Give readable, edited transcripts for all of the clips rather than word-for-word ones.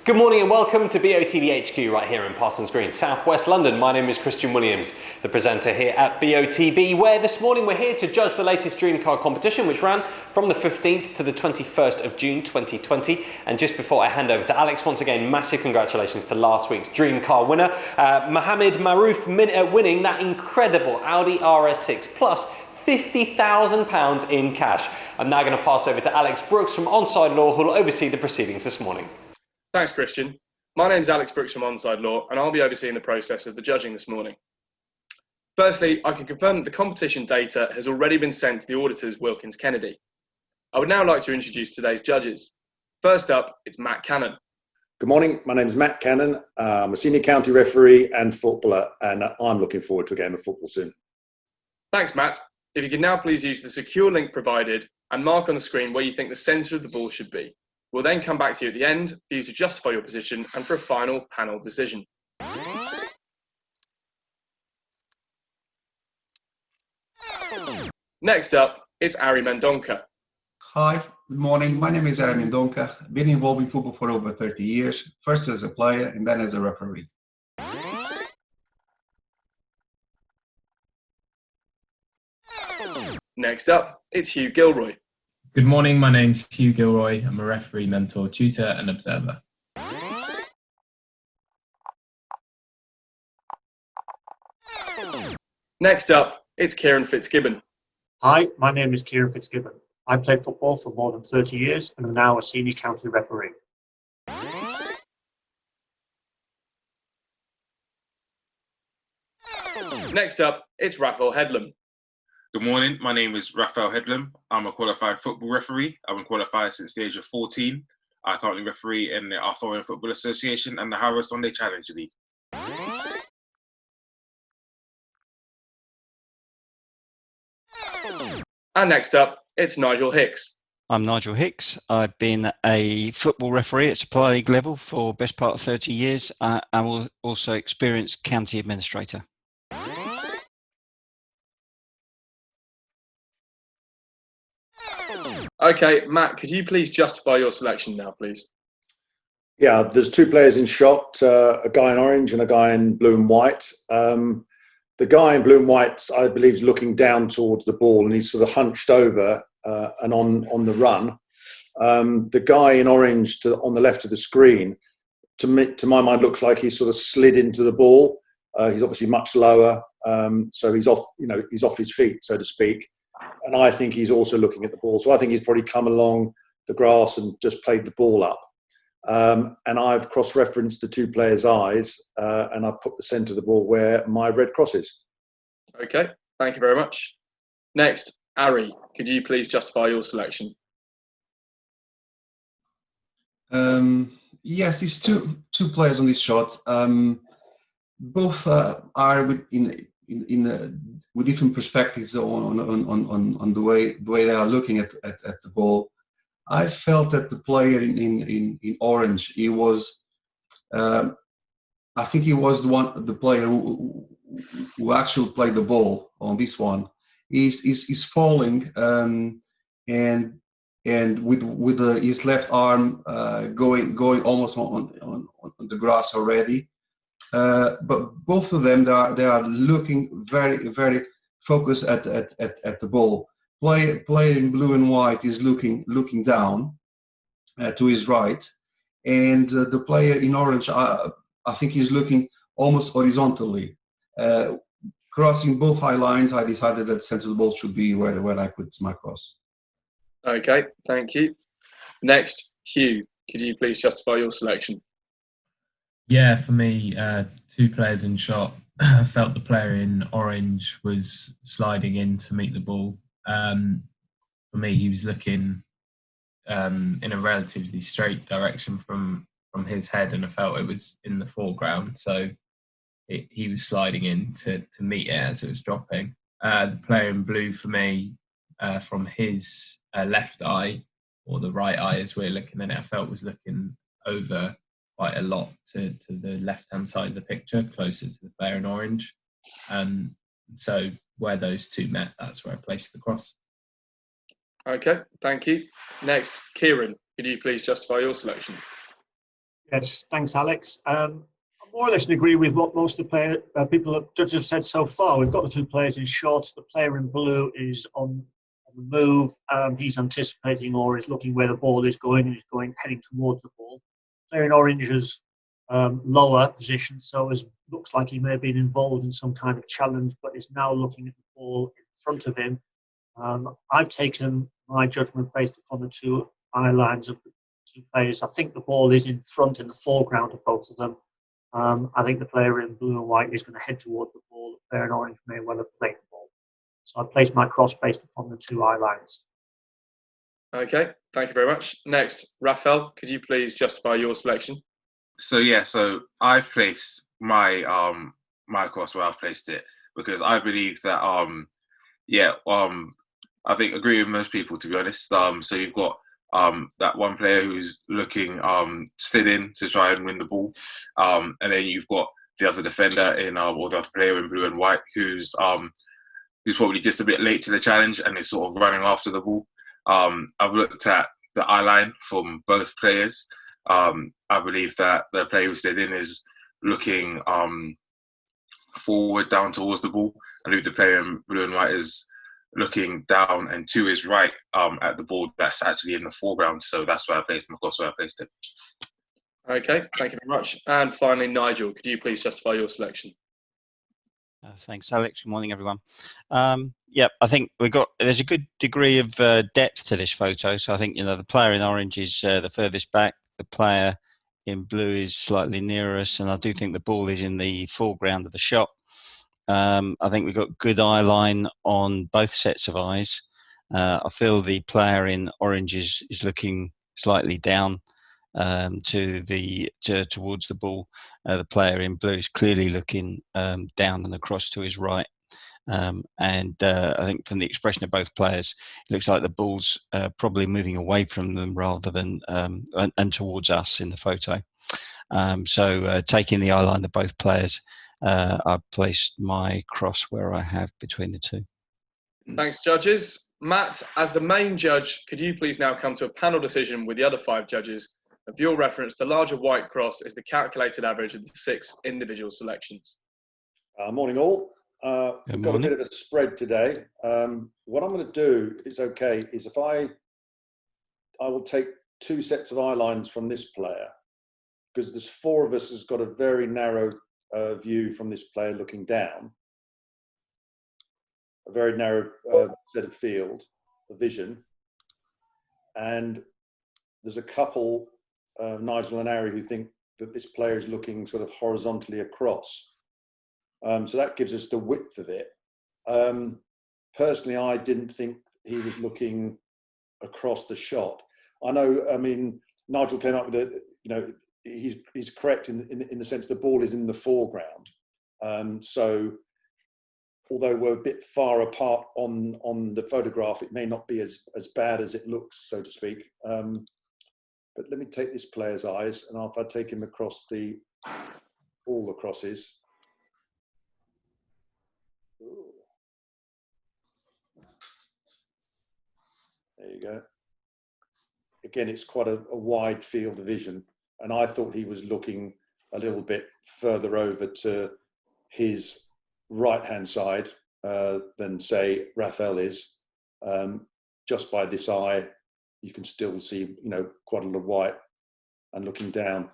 Good morning and welcome to BOTB HQ right here in Parsons Green, South West London. My name is Christian Williams, the presenter here at BOTB, where this morning we're here to judge the latest Dream Car competition, which ran from the 15th to the 21st of June 2020. And just before I hand over to Alex, once again, massive congratulations to last week's Dream Car winner, Mohammed Maroof, winning that incredible Audi RS6 plus £50,000 in cash. I'm now going to pass over to Alex Brooks from Onside Law, who will oversee the proceedings this morning. Thanks, Christian. My name's Alex Brooks from Onside Law, and I'll be overseeing the process of the judging this morning. Firstly, I can confirm that the competition data has already been sent to the auditors Wilkins Kennedy. I would now like to introduce today's judges. First up, it's Matt Cannon. Good morning, my name is Matt Cannon. I'm a senior county referee and footballer, and I'm looking forward to a game of football soon. Thanks, Matt. If you could now please use the secure link provided and mark on the screen where you think the centre of the ball should be. We'll then come back to you at the end for you to justify your position and for a final panel decision. Next up, it's Ari Mendonca. Hi, good morning. My name is Ari Mendonca. I've been involved in football for over 30 years, first as a player and then as a referee. Next up, it's Hugh Gilroy. Good morning, my name's Hugh Gilroy. I'm a referee, mentor, tutor and observer. Next up, it's Kieran Fitzgibbon. Hi, my name is Kieran Fitzgibbon. I played football for more than 30 years and am now a senior county referee. Next up, it's RAPHEL HEADLAM. Good morning, my name is RAPHEL HEADLAM. I'm a qualified football referee. I've been qualified since the age of 14. I currently referee in the Arthurian Football Association and the Harrow Sunday Challenge League. And next up, it's Nigel Hicks. I'm Nigel Hicks. I've been a football referee at Supply League level for best part of 30 years. I'm also experienced county administrator. Okay, Matt, could you please justify your selection now, please? Yeah, there's two players in shot, a guy in orange and a guy in blue and white. The guy in blue and white, I believe, is looking down towards the ball and he's sort of hunched over and on the run. The guy in orange on the left of the screen, to my mind, looks like he's sort of slid into the ball. He's obviously much lower, so he's off, he's off his feet, so to speak. And I think he's also looking at the ball. So I think he's probably come along the grass and just played the ball up. And I've cross-referenced the two players' eyes and I've put the centre of the ball where my red cross is. Okay, thank you very much. Next, Ari, could you please justify your selection? Yes, these two players on this shot. Both are with different perspectives on the way they are looking at the ball. I felt that the player in orange, he was, I think he was the player who actually played the ball on this one. He's falling and with his left arm going almost on the grass already. But both of them, they are looking very, very focused at the ball. Player in blue and white is looking down to his right, and the player in orange, I think he's looking almost horizontally. Crossing both high lines, I decided that the center of the ball should be where I put my cross. Okay, thank you. Next, Hugh, could you please justify your selection? Yeah, for me, two players in shot. I felt the player in orange was sliding in to meet the ball. For me, he was looking in a relatively straight direction from his head, and I felt it was in the foreground. So he was sliding in to meet it as it was dropping. The player in blue, for me, from his left eye, or the right eye as we're looking at it, I felt was looking over quite a lot to the left-hand side of the picture, closer to the player in orange. So where those two met, that's where I placed the cross. Okay, thank you. Next, Kieran, could you please justify your selection? Yes, thanks, Alex. I more or less agree with what most of the judges have said so far. We've got the two players in shorts. The player in blue is on the move. He's anticipating or is looking where the ball is going, and he's heading towards the ball. Player in orange is lower position, so it looks like he may have been involved in some kind of challenge, but is now looking at the ball in front of him. I've taken my judgment based upon the two eye lines of the two players. I think the ball is in front, in the foreground of both of them. I think the player in blue and white is going to head towards the ball. The player in orange may well have played the ball. So I placed my cross based upon the two eye lines. Okay, thank you very much. Next, Raphael, could you please justify your selection? So yeah, so I've placed my my cross where I've placed it because I believe that I think agree with most people, to be honest. So you've got that one player who's looking slid in to try and win the ball, and then you've got the other defender in or the other player in blue and white who's probably just a bit late to the challenge and is sort of running after the ball. I've looked at the eye line from both players. I believe that the player who slid in is looking forward down towards the ball. I believe the player in blue and white is looking down and to his right at the ball that's actually in the foreground. So that's where I placed him, of course, where I placed it. Okay, thank you very much. And finally, Nigel, could you please justify your selection? Thanks, Alex. Good morning, everyone. Yeah, I think there's a good degree of depth to this photo. So I think, the player in orange is the furthest back. The player in blue is slightly nearer us, and I do think the ball is in the foreground of the shot. I think we've got good eye line on both sets of eyes. I feel the player in orange is looking slightly down towards the ball. The player in blue is clearly looking down and across to his right. And I think from the expression of both players, it looks like the ball's probably moving away from them rather than and towards us in the photo. So taking the eye line of both players, I've placed my cross where I have between the two. Thanks, judges. Matt, as the main judge, could you please now come to a panel decision with the other 5 judges? For your reference, the larger white cross is the calculated average of the 6 individual selections. Morning all. We've got a bit of a spread today. What I'm going to do, if it's okay, is if I will take 2 sets of eye lines from this player, because there's 4 of us has got a very narrow view from this player looking down, a very narrow set of field of vision, and there's a couple, Nigel and Ari, who think that this player is looking sort of horizontally across. So that gives us the width of it. Personally, I didn't think he was looking across the shot. I mean, Nigel came up with he's correct in the sense the ball is in the foreground. So although we're a bit far apart on the photograph, it may not be as bad as it looks, so to speak. But let me take this player's eyes, and if I take him across all the crosses. There you go. Again, it's quite a wide field of vision, and I thought he was looking a little bit further over to his right-hand side than, say, Raphael is. Just by this eye, you can still see, quite a lot of white and looking down.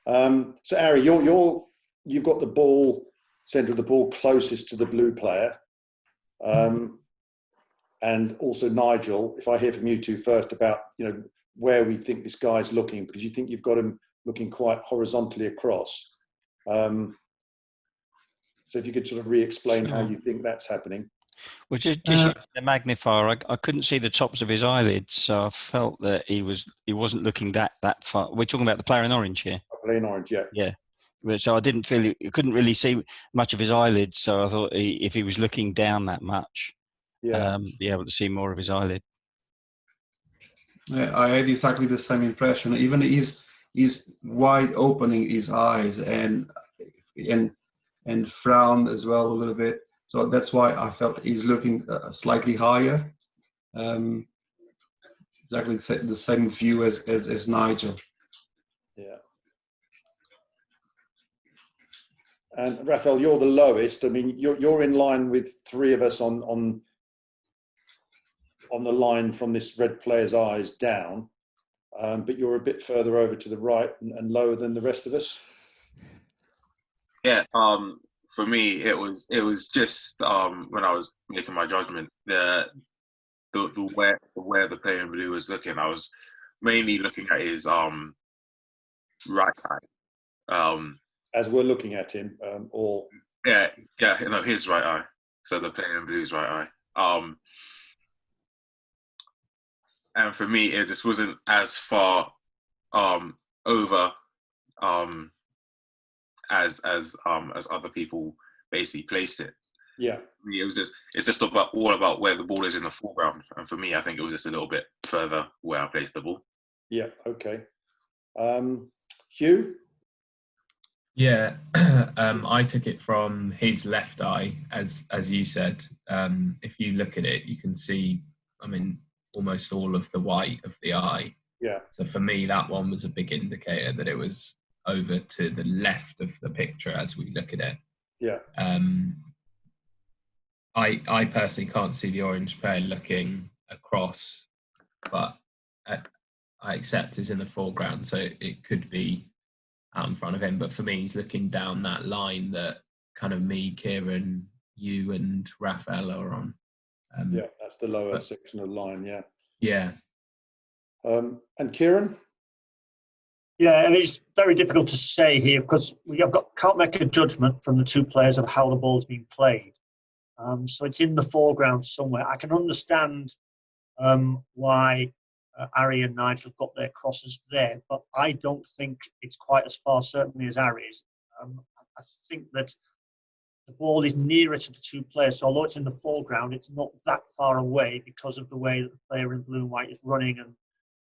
So, Ari, you've got the ball, centre of the ball closest to the blue player. And also Nigel, if I hear from you two first about, where we think this guy's looking, because you think you've got him looking quite horizontally across. So if you could sort of re-explain how you think that's happening. Well, just using the magnifier, I couldn't see the tops of his eyelids, so I felt that he wasn't looking that far. We're talking about the player in orange here. Player in orange, yeah. Yeah. So I didn't feel you couldn't really see much of his eyelids, so I thought if he was looking down that much, be able to see more of his eyelid. Yeah, I had exactly the same impression. Even he's wide opening his eyes and frowned as well a little bit. So that's why I felt he's looking slightly higher. Exactly the same view as Nigel. Yeah. And Raphael, you're the lowest. I mean, you're in line with three of us on the line from this red player's eyes down, but you're a bit further over to the right and lower than the rest of us. Yeah. For me, it was just when I was making my judgment, the where the player in blue was looking, I was mainly looking at his right eye. As we're looking at him, or his right eye. So the player in blue's right eye. And for me, it just wasn't as far over as other people basically placed it. Yeah. It's just all about where the ball is in the foreground. And for me, I think it was just a little bit further where I placed the ball. Yeah. Okay. Hugh? Yeah, I took it from his left eye, as you said. If you look at it, you can see, I mean, almost all of the white of the eye. Yeah. So for me, that one was a big indicator that it was over to the left of the picture as we look at it. Yeah. I personally can't see the orange player looking across, but I accept it's in the foreground, so it could be out in front of him. But for me, he's looking down that line that kind of me, Kieran, you and Raphael are on. Yeah, that's the lower section of the line, yeah. Yeah. And Kieran? Yeah, and it's very difficult to say here because can't make a judgment from the two players of how the ball's been played. So it's in the foreground somewhere. I can understand why Ari and Nigel have got their crosses there, but I don't think it's quite as far, certainly, as Ari's. I think that the ball is nearer to the two players, so although it's in the foreground, it's not that far away because of the way that the player in blue and white is running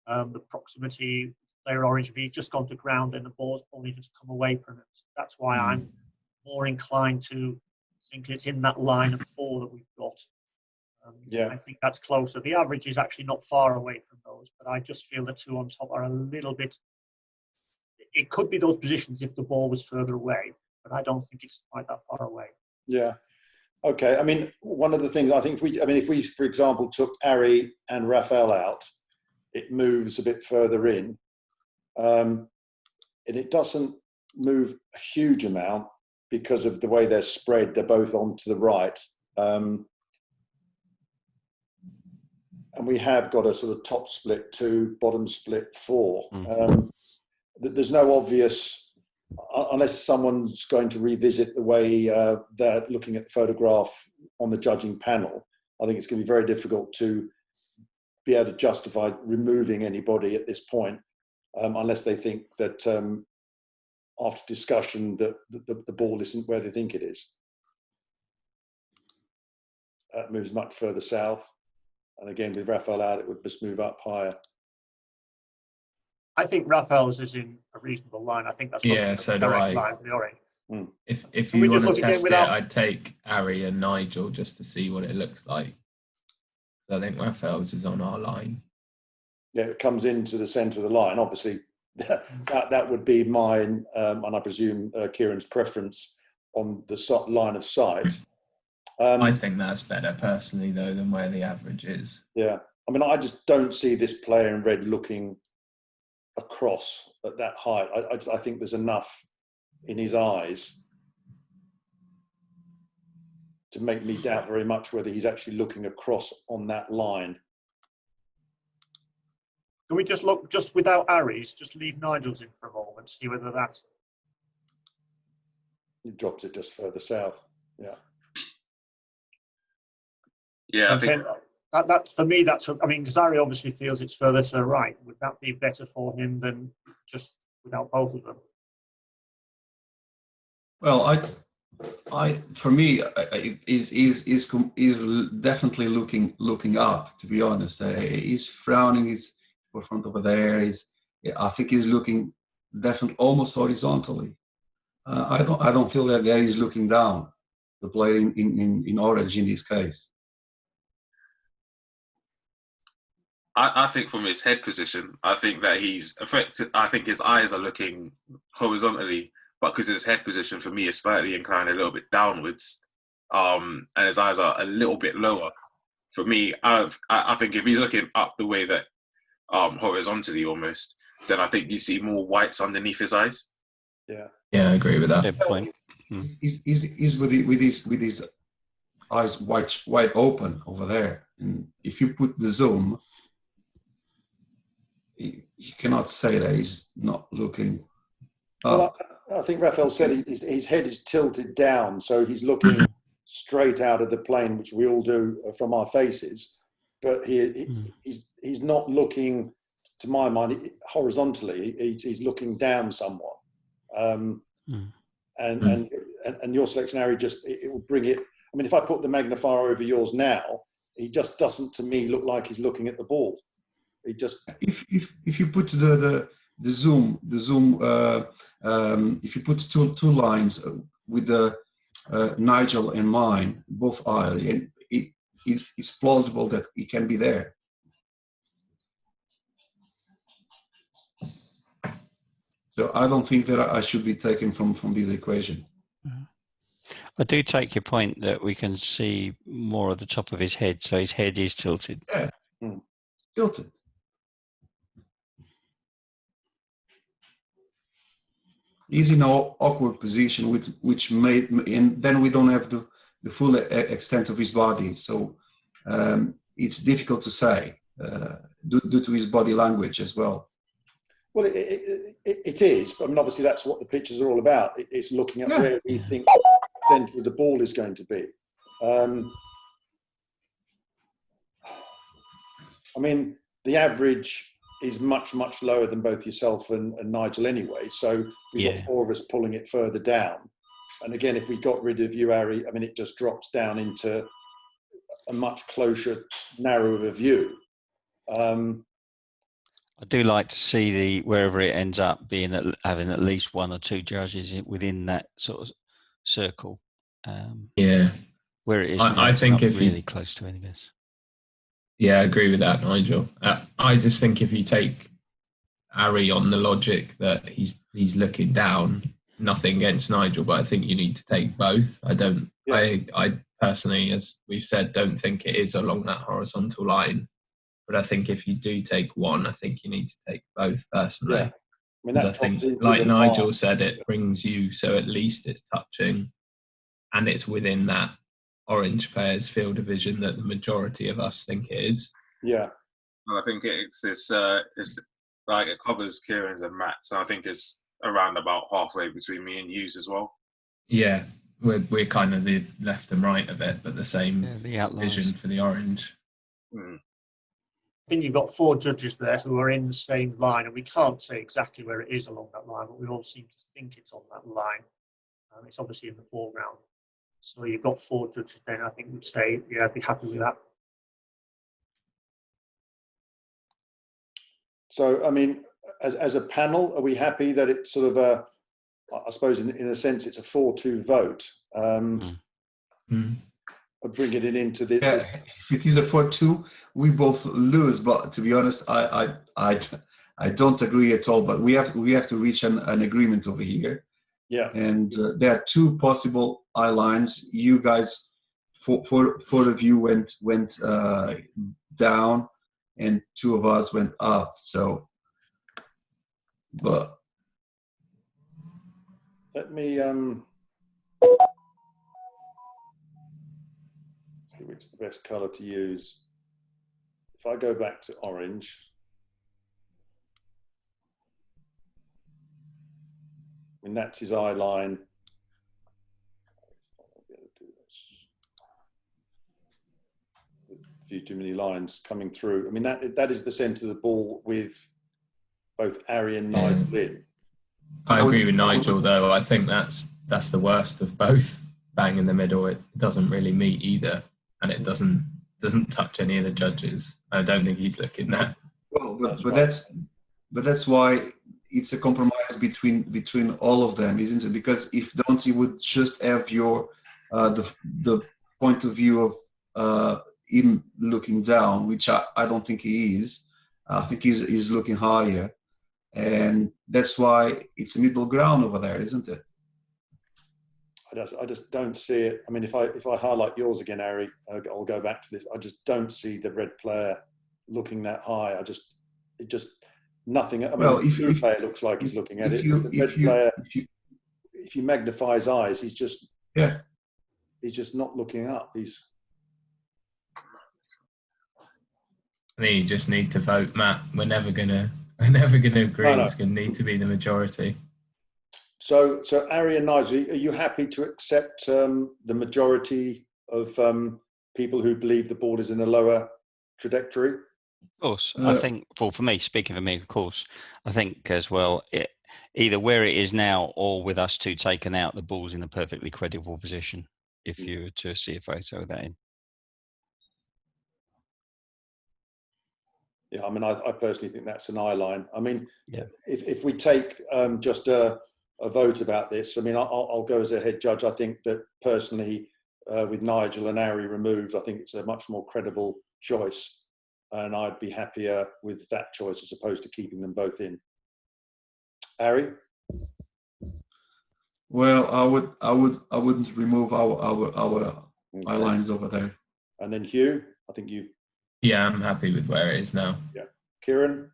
and the proximity. Player orange, if he's just gone to ground and the ball's only just come away from him. So that's why I'm more inclined to think it's in that line of four that we've got. Yeah, I think that's closer. The average is actually not far away from those, but I just feel the two on top are a little bit. It could be those positions if the ball was further away, but I don't think it's quite that far away. Yeah. Okay. I mean, one of the things I think if we, for example, took Ari and Raphael out, it moves a bit further in, and it doesn't move a huge amount because of the way they're spread. They're both on to the right. And we have got a sort of top split 2, bottom split 4. There's no obvious, unless someone's going to revisit the way they're looking at the photograph on the judging panel, I think it's going to be very difficult to be able to justify removing anybody at this point, unless they think that after discussion that the ball isn't where they think it is. It moves much further south. And again, with Raphael out, it would just move up higher. I think Raphael's is in a reasonable line. I think that's so do I. line for the orange. If you want to test it, I'd take Ari and Nigel just to see what it looks like. So I think Raphael's is on our line. Yeah, it comes into the centre of the line. Obviously, that would be mine, and I presume Kieran's preference on the line of sight. I think that's better personally, though, than where the average is. Yeah. I mean, I just don't see this player in red looking across at that height. I think there's enough in his eyes to make me doubt very much whether he's actually looking across on that line. Can we just look, just without Ari's, just leave Nigel's in for a moment, see whether that's... It drops it just further south. Yeah. Yeah, I think that for me, that's, I mean, because Ari obviously feels it's further to the right. Would that be better for him than just without both of them? Well, for me, is definitely looking up. To be honest, he's frowning. He's in front over there. I think he's looking definitely almost horizontally. I don't feel that he's looking down. The player in orange in this case. I think from his head position, I think that he's affected. I think his eyes are looking horizontally, but because his head position for me is slightly inclined a little bit downwards, and his eyes are a little bit lower, for me, I think if he's looking up the way that horizontally almost, then I think you see more whites underneath his eyes. Yeah, Yeah, I agree with that. Good point. He's with his eyes wide open over there. And if you put the zoom, you cannot say that he's not looking up. Well, I think Raphael said his head is tilted down, so he's looking straight out of the plane, which we all do from our faces. But he's not looking, to my mind, horizontally. He's looking down somewhat. And your selection, Harry, it will bring it. I mean, if I put the magnifier over yours now, he just doesn't, to me, look like he's looking at the ball. He just. If you put the zoom, if you put two lines with the Nigel and mine, both eyes, and it's plausible that he can be there. So I don't think that I should be taken from this equation. I do take your point that we can see more of the top of his head, so his head is tilted. Yeah, tilted. He's in an awkward position, which made, and then we don't have the full extent of his body. So it's difficult to say due to his body language as well. Well, it is, but I mean, obviously that's what the pictures are all about. It's looking at where we think the centre of the ball is going to be. I mean, the average is much, much lower than both yourself and Nigel anyway. So we've got four of us pulling it further down. And again, if we got rid of you, Harry, I mean, it just drops down into a much closer, narrower view. I do like to see wherever it ends up being having at least one or two judges within that sort of circle. Where it is, I think not if really close to any of this. Yeah, I agree with that, Nigel. I just think if you take Harry on the logic that he's looking down, nothing against Nigel, but I think you need to take both. I personally, as we've said, don't think it is along that horizontal line. But I think if you do take one, I think you need to take both personally. Yeah. Because I think, like Nigel said, it brings you, so at least it's touching and it's within that orange player's field of vision that the majority of us think it is. Yeah. Well, I think it's like it covers Kieran's and Matt's, and I think it's around about halfway between me and Hughes as well. Yeah, we're kind of the left and right of it, but the same vision for the orange. I think you've got four judges there who are in the same line, and we can't say exactly where it is along that line, but we all seem to think it's on that line. It's obviously in the foreground. So you've got four judges then, I think would say, yeah, I'd be happy with that. So, I mean, as a panel, are we happy that it's sort of I suppose in a sense, it's a 4-2 vote? Bringing it into this. Yeah, if it is a 4-2, we both lose. But to be honest, I don't agree at all. But we have to reach an agreement over here. Yeah. And there are two possible eye lines. You guys, four of you went down, and two of us went up. So, but let me see which is the best color to use. If I go back to orange, I mean, that's his eye line. A few too many lines coming through. I mean, that is the centre of the ball with both Harry and Nigel in. I agree with Nigel, though. I think that's the worst of both. Bang in the middle. It doesn't really meet either, and it doesn't touch any of the judges. I don't think he's looking there. Well, but that's why it's a compromise between all of them, isn't it? Because if Dante would just have your the point of view of him looking down, which I don't think he is. I think he's looking higher, and that's why it's a middle ground over there, isn't it? I just don't see it. I mean, if I highlight yours again, Harry, I'll go back to this. I just don't see the red player looking that high. It just nothing. I mean, Well, the blue player looks like he's looking at it. The red player, if you magnify his eyes, he's just not looking up. I think you just need to vote, Matt. We're never gonna agree. No. It's gonna need to be the majority. So Ari and Nigel, are you happy to accept the majority of people who believe the ball is in a lower trajectory? Of course, I think. Well, for me, speaking for me, of course, I think as well. Either where it is now or with us two taken out, the ball's in a perfectly credible position. If you were to see a photo of that in. Yeah, I mean, I personally think that's an eye line. I mean, if we take just a vote about this, I mean, I'll go as a head judge. I think that personally, with Nigel and Ari removed, I think it's a much more credible choice, and I'd be happier with that choice as opposed to keeping them both in. Ari? Well, I wouldn't remove our eye lines over there. And then Hugh, I think you. Yeah, I'm happy with where it is now. Yeah. Kieran?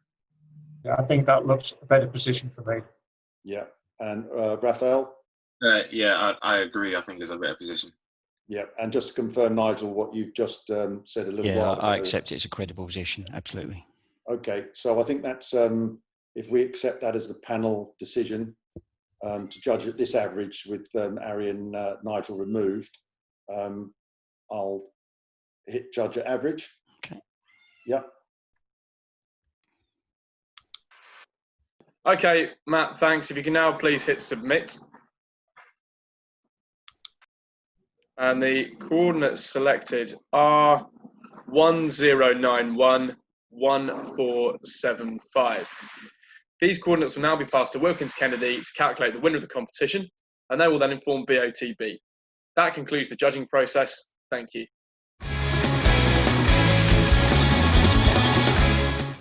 Yeah, I think that looks a better position for me. Yeah. And Raphael? Yeah, I agree. I think it's a better position. Yeah. And just to confirm, Nigel, what you've just said a little while ago. I accept it's a credible position. Absolutely. Okay. So I think that's, if we accept that as the panel decision to judge at this average with Ari and Nigel removed, I'll hit judge at average. Okay. Yeah. Okay, Matt, thanks. If you can now please hit submit. And the coordinates selected are 10911475. These coordinates will now be passed to Wilkins Kennedy to calculate the winner of the competition, and they will then inform BOTB. That concludes the judging process. Thank you.